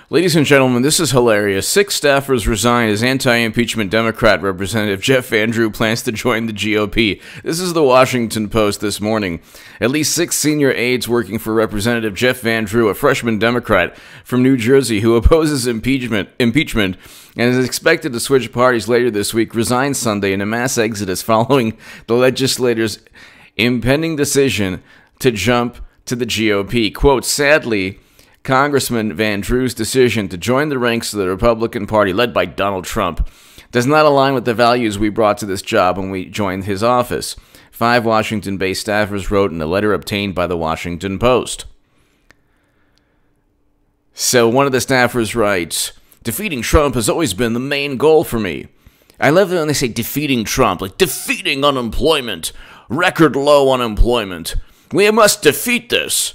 Ladies and gentlemen, this is hilarious. 6 staffers resign as anti-impeachment Democrat Representative Jeff Van Drew plans to join the GOP. This is the Washington Post this morning. At least 6 senior aides working for Representative Jeff Van Drew, a freshman Democrat from New Jersey who opposes impeachment and is expected to switch parties later this week, resigned Sunday in a mass exodus following the legislators' impending decision to jump to the GOP. Quote, sadly, Congressman Van Drew's decision to join the ranks of the Republican Party, led by Donald Trump, does not align with the values we brought to this job when we joined his office, 5 Washington-based staffers wrote in a letter obtained by the Washington Post. So one of the staffers writes, defeating Trump has always been the main goal for me. I love it when they say defeating Trump, like defeating unemployment, record low unemployment. We must defeat this.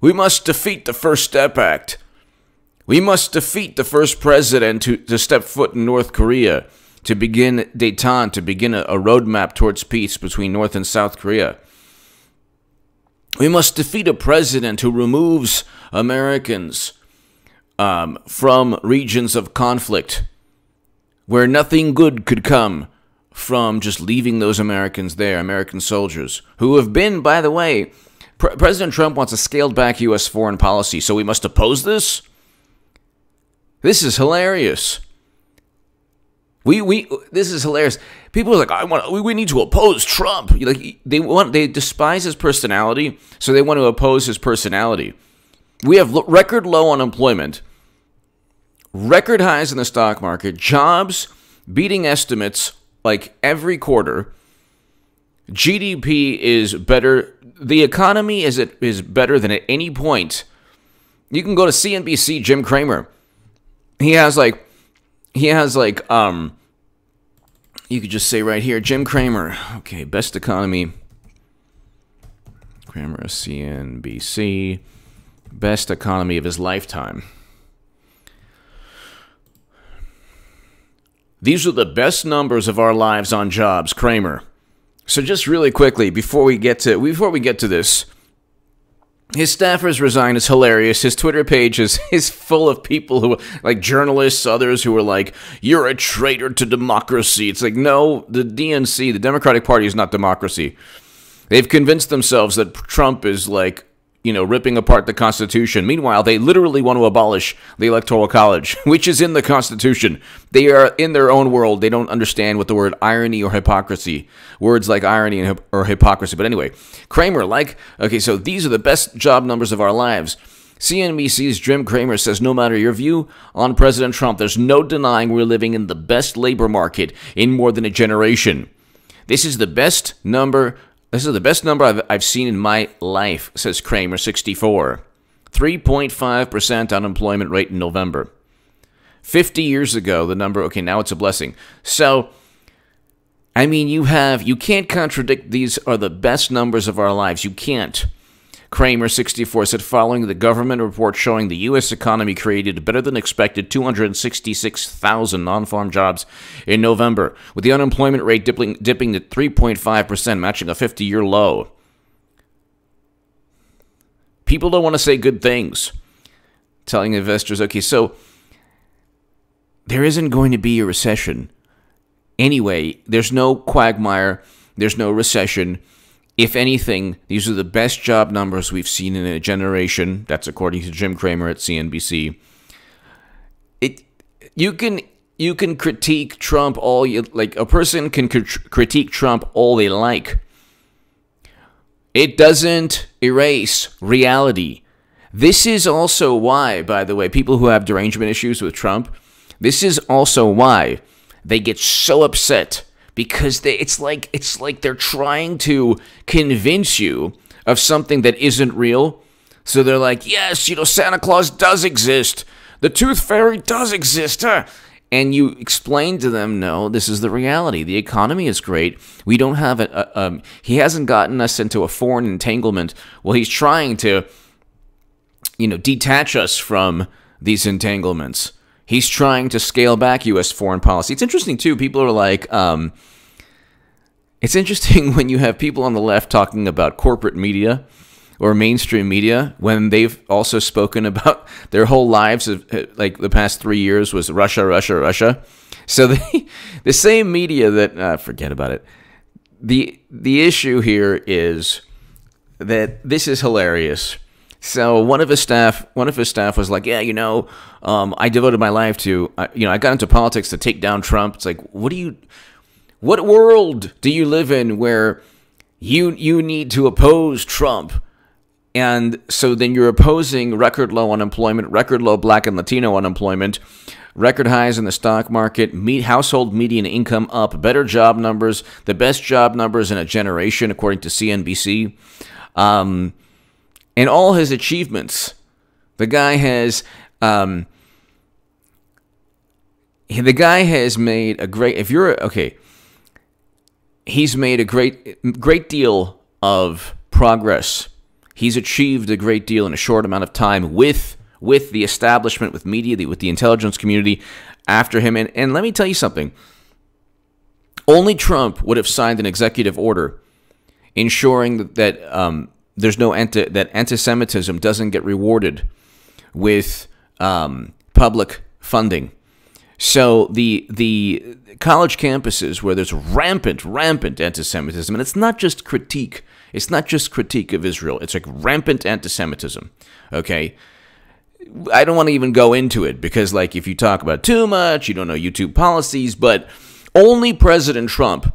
We must defeat the First Step Act. We must defeat the first president to step foot in North Korea, to begin détente, to begin a roadmap towards peace between North and South Korea. We must defeat a president who removes Americans from regions of conflict where nothing good could come from just leaving those Americans there, American soldiers, who have been, by the way, President Trump wants a scaled-back U.S. foreign policy, so we must oppose this? This is hilarious. This is hilarious. People are like, we need to oppose Trump. Like they despise his personality, so they want to oppose his personality. We have record low unemployment, record highs in the stock market, jobs beating estimates like every quarter. GDP is better. The economy is better than at any point. You can go to CNBC, Jim Cramer. He has you could just say right here, Jim Cramer. Okay, best economy. Cramer, CNBC. Best economy of his lifetime. These are the best numbers of our lives on jobs, Cramer. So just really quickly, before we get to this, his staffers resign is hilarious. His Twitter page is full of people who, like journalists, others who are like, you're a traitor to democracy. It's like, no, the DNC, the Democratic Party, is not democracy. They've convinced themselves that Trump is like, ripping apart the Constitution. Meanwhile, they literally want to abolish the Electoral College, which is in the Constitution. They are in their own world. They don't understand what the word irony or hypocrisy, words like irony or hypocrisy. But anyway, Cramer, okay, so these are the best job numbers of our lives. CNBC's Jim Cramer says, no matter your view on President Trump, there's no denying we're living in the best labor market in more than a generation. This is the best number I've seen in my life, says Cramer, 64. 3.5% unemployment rate in November. 50 years ago, the number, okay, now it's a blessing. So, I mean, you can't contradict these are the best numbers of our lives. You can't. Cramer, 64, said following the government report showing the U.S. economy created better than expected 266,000 non-farm jobs in November, with the unemployment rate dipping to 3.5%, matching a 50-year low. People don't want to say good things, telling investors, okay, so there isn't going to be a recession. Anyway, there's no quagmire, there's no recession. If anything, these are the best job numbers we've seen in a generation. That's according to Jim Cramer at CNBC. You can critique Trump all you like. A person can critique Trump all they like. It doesn't erase reality. This is also why, by the way, people who have derangement issues with Trump, this is also why they get so upset. Because it's like they're trying to convince you of something that isn't real. So they're like, yes, Santa Claus does exist. The Tooth Fairy does exist. Huh? And you explain to them, no, this is the reality. The economy is great. We don't have he hasn't gotten us into a foreign entanglement. Well, he's trying to, detach us from these entanglements. He's trying to scale back U.S. foreign policy. It's interesting, too. People are like, it's interesting when you have people on the left talking about corporate media or mainstream media when they've also spoken about their whole lives of like the past 3 years was Russia, Russia, Russia. So the same media that forget about it. The issue here is that this is hilarious. So one of his staff was like, yeah, I devoted my life to, I got into politics to take down Trump. It's like, what world do you live in where you need to oppose Trump? And so then you're opposing record low unemployment, record low Black and Latino unemployment, record highs in the stock market, household median income up, better job numbers, the best job numbers in a generation, according to CNBC. And all his achievements. The guy has made a great, he's made a great deal of progress. He's achieved a great deal in a short amount of time with the establishment, with media, with the intelligence community after him. And let me tell you something. Only Trump would have signed an executive order ensuring that there's no that anti-Semitism doesn't get rewarded with public funding. So the college campuses where there's rampant anti-Semitism, and it's not just critique. It's not just critique of Israel. It's like rampant anti-Semitism. Okay, I don't want to even go into it because, like, if you talk about too much, you don't know YouTube policies. But only President Trump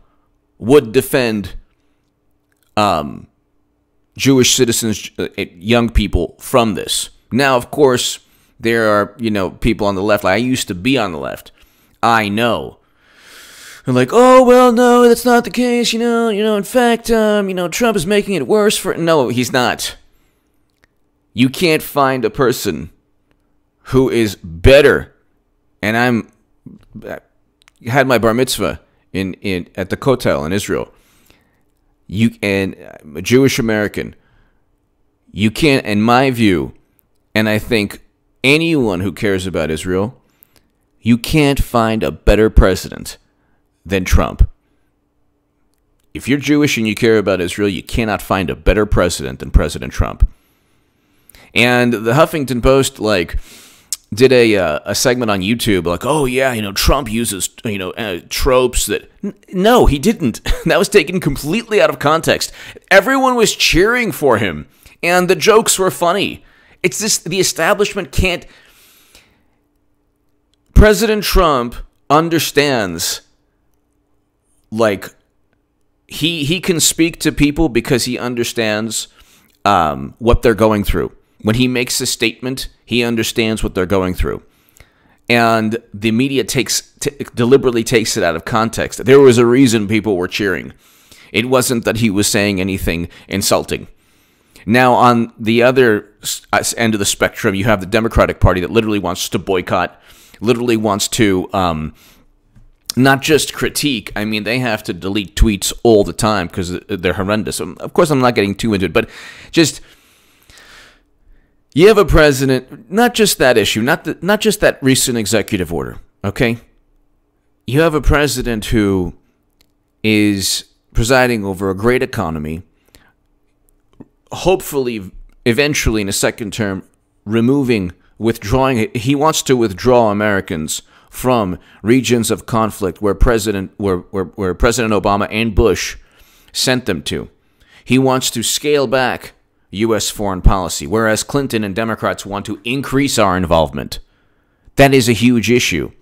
would defend Jewish citizens, young people, from this. Now, of course, there are, people on the left. Like, I used to be on the left. I know. They're like, oh, well, no, that's not the case. In fact, Trump is making it worse for... No, he's not. You can't find a person who is better. And I had my bar mitzvah at the Kotel in Israel. I'm a Jewish American. You can't, in my view, and I think anyone who cares about Israel, you can't find a better president than Trump. If you're Jewish and you care about Israel, you cannot find a better president than President Trump. And the Huffington Post, did a segment on YouTube, like, oh yeah, Trump uses, tropes that... No, he didn't. That was taken completely out of context. Everyone was cheering for him, and the jokes were funny. It's this, the establishment can't... President Trump understands, he can speak to people because he understands what they're going through. When he makes a statement, he understands what they're going through. And the media deliberately takes it out of context. There was a reason people were cheering. It wasn't that he was saying anything insulting. Now, on the other end of the spectrum, you have the Democratic Party that literally wants to boycott, literally wants to not just critique. I mean, they have to delete tweets all the time because they're horrendous. Of course, I'm not getting too into it, but just... You have a president, not just that issue, not just that recent executive order, okay? You have a president who is presiding over a great economy, hopefully, eventually in a second term, withdrawing. He wants to withdraw Americans from regions of conflict where President Obama and Bush sent them to. He wants to scale back U.S. foreign policy, whereas Clinton and Democrats want to increase our involvement. That is a huge issue.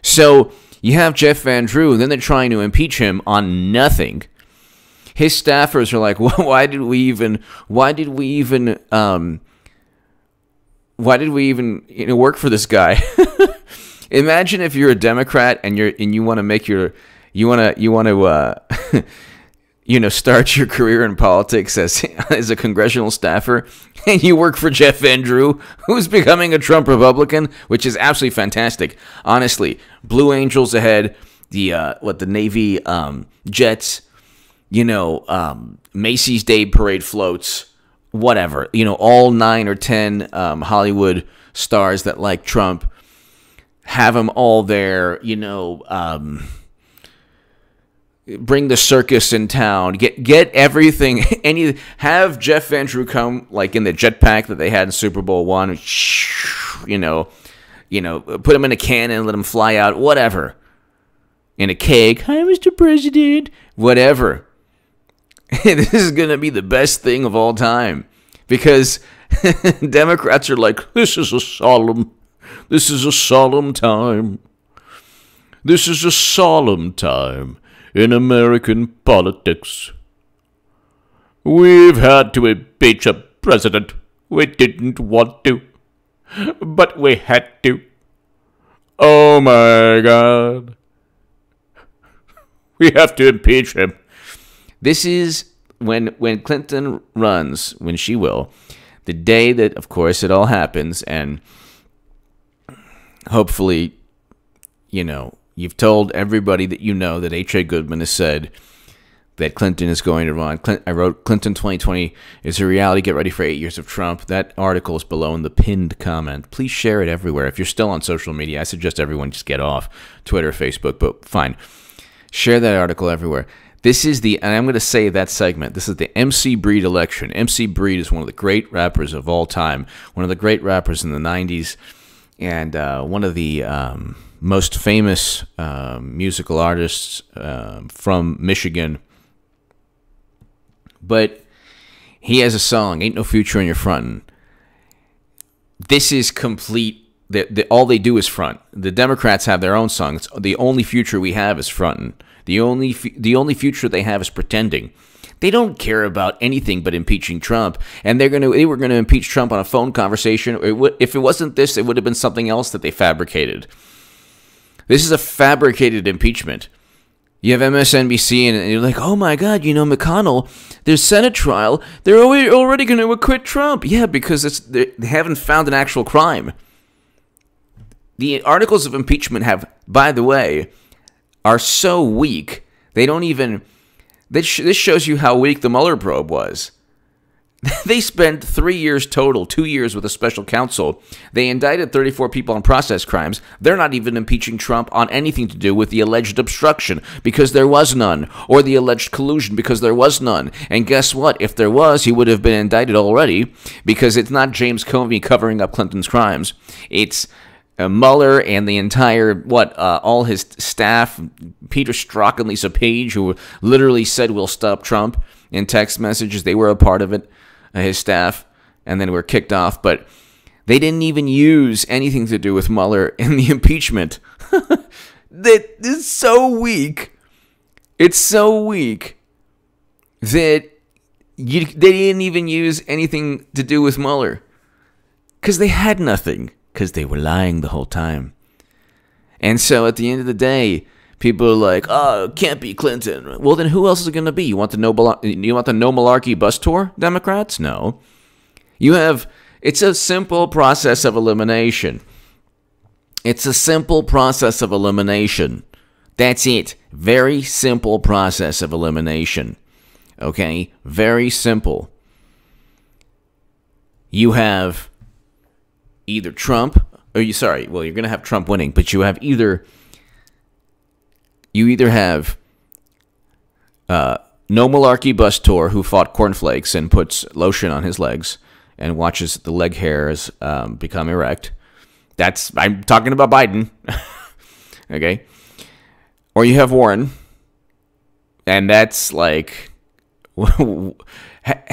So you have Jeff Van Drew, then they're trying to impeach him on nothing. His staffers are like, well, why did we even work for this guy? Imagine if you're a Democrat and you want to make start your career in politics as a congressional staffer, and you work for Jeff Van Drew, who's becoming a Trump Republican, which is absolutely fantastic. Honestly, Blue Angels ahead, the Navy jets, Macy's Day Parade floats, whatever. All 9 or 10 Hollywood stars that like Trump, have them all there. bring the circus in town, get everything, have Jeff Van Drew come like in the jetpack that they had in Super Bowl I, put him in a cannon and let him fly out, whatever. In a cake, hi Mr. President, whatever. This is going to be the best thing of all time, because Democrats are like, this is a solemn time. This is a solemn time in American politics. We've had to impeach a president we didn't want to, but we had to. Oh my God. We have to impeach him. This is when Clinton runs, when she will, the day that, of course, it all happens, and hopefully, you've told everybody that you know that H.A. Goodman has said that Clinton is going to run. I wrote, Clinton 2020 is a reality. Get ready for 8 years of Trump. That article is below in the pinned comment. Please share it everywhere. If you're still on social media, I suggest everyone just get off Twitter, Facebook, but fine. Share that article everywhere. This is and I'm going to say that segment, this is the MC Breed election. MC Breed is one of the great rappers of all time, one of the great rappers in the 90s, and one of the most famous musical artists from Michigan. But he has a song, Ain't No Future in Your Frontin'. This is complete. All they do is front. The Democrats have their own songs. The only future we have is frontin'. The only future they have is pretending. They don't care about anything but impeaching Trump, and they were gonna impeach Trump on a phone conversation. If it wasn't this, it would have been something else that they fabricated. This is a fabricated impeachment. You have MSNBC, and you're like, oh my God, McConnell, there's Senate trial. They're already going to acquit Trump. Yeah, because they haven't found an actual crime. The articles of impeachment by the way, are so weak, they don't even... This shows you how weak the Mueller probe was. They spent 3 years total, 2 years with a special counsel. They indicted 34 people on process crimes. They're not even impeaching Trump on anything to do with the alleged obstruction, because there was none, or the alleged collusion, because there was none. And guess what? If there was, he would have been indicted already, because it's not James Comey covering up Clinton's crimes. It's Mueller and the entire, all his staff, Peter Strzok and Lisa Page, who literally said we'll stop Trump in text messages. They were a part of it, his staff, and then were kicked off. But they didn't even use anything to do with Mueller in the impeachment. That is so weak. It's so weak that they didn't even use anything to do with Mueller, because they had nothing. Because they were lying the whole time. And so at the end of the day, people are like, oh, it can't be Clinton. Well, then who else is it going to be? You want the no malarkey bus tour, Democrats? No. It's a simple process of elimination. It's a simple process of elimination. That's it. Very simple process of elimination. Okay? Very simple. You have... either Trump, you're going to have Trump winning, but you either have no malarkey bus tour who fought cornflakes and puts lotion on his legs and watches the leg hairs become erect. I'm talking about Biden. Okay? Or you have Warren, and that's like,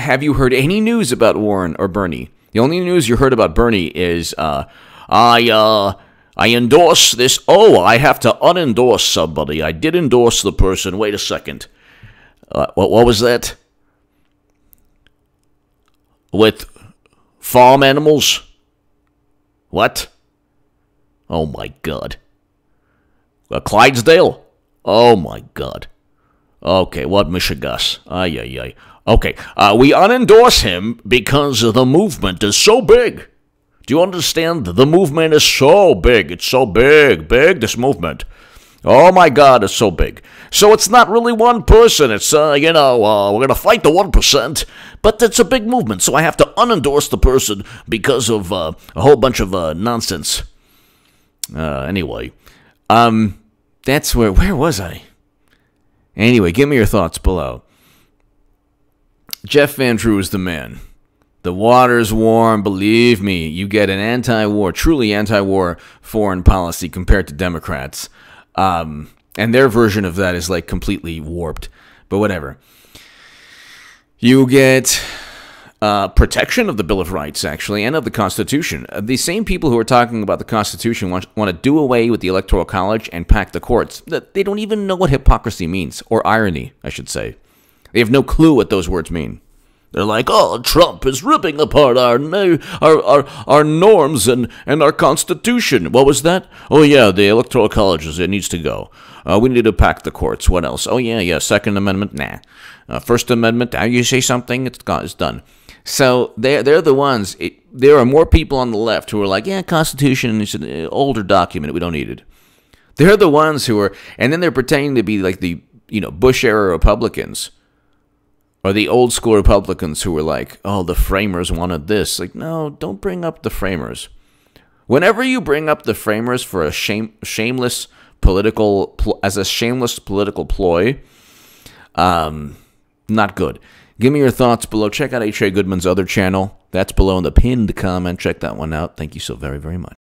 have you heard any news about Warren or Bernie? The only news you heard about Bernie is, I endorse this. Oh, I have to unendorse somebody. I did endorse the person. Wait a second. What was that? With farm animals? What? Oh, my God. Clydesdale? Oh, my God. Okay, what Michigas? Ay, ay, ay. Okay, we unendorse him because the movement is so big. Do you understand? The movement is so big. It's so big, this movement. Oh my God, it's so big. So it's not really one person. It's, we're going to fight the 1%, but it's a big movement. So I have to unendorse the person because of a whole bunch of nonsense. Anyway, that's where was I? Anyway, give me your thoughts below. Jeff Van Drew is the man. The water's warm, believe me. You get an anti-war, truly anti-war foreign policy compared to Democrats. And their version of that is like completely warped. But whatever. You get protection of the Bill of Rights, actually, and of the Constitution. The same people who are talking about the Constitution want to do away with the Electoral College and pack the courts. They don't even know what hypocrisy means, or irony, I should say. They have no clue what those words mean. They're like, oh, Trump is ripping apart our norms and our Constitution. What was that? Oh, yeah, the Electoral College, it needs to go. We need to pack the courts. What else? Oh, yeah, Second Amendment, nah. First Amendment, you say something, it's done. So they're the ones, there are more people on the left who are like, yeah, Constitution is an older document, we don't need it. They're the ones who are, and then they're pretending to be like the, Bush-era Republicans. Or the old school Republicans who were like, oh, the framers wanted this. Like, no, don't bring up the framers. Whenever you bring up the framers for a shameless political ploy, not good. Give me your thoughts below. Check out H.A. Goodman's other channel. That's below in the pinned comment. Check that one out. Thank you so very, very much.